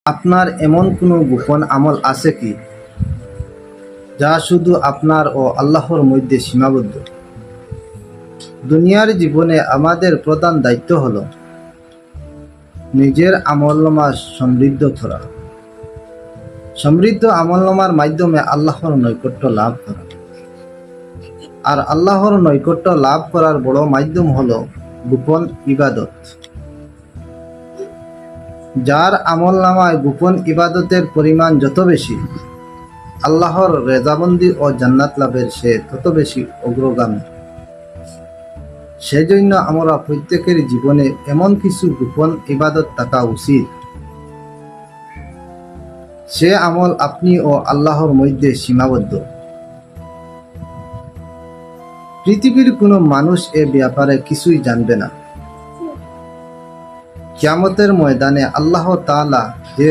আপনার এমন কোনো গোপন আমল আছে কি যা শুধু আপনার ও আল্লাহর মধ্যে সীমাবদ্ধ? দুনিয়ার জীবনে আমাদের প্রধান দায়িত্ব হলো নিজের আমলনামা সমৃদ্ধ করা। সমৃদ্ধ আমলনামার মাধ্যমে আল্লাহর নৈকট্য লাভ করা। আর আল্লাহর নৈকট্য লাভ করার বড় মাধ্যম হলো গোপন ইবাদত। যার আমলনামায় গোপন ইবাদতের পরিমাণ যত বেশি, আল্লাহর রেজাবন্দি ও জান্নাত লাভের সে তত বেশি অগ্রগামী। সেজন্য আমরা প্রত্যেকের জীবনে এমন কিছু গোপন ইবাদত থাকা উচিত, সে আমল আপনি ও আল্লাহর মধ্যে সীমাবদ্ধ। পৃথিবীর কোনো মানুষ এ ব্যাপারে কিছুই জানবে না। কিয়ামতের ময়দানে আল্লাহ তাআলা যে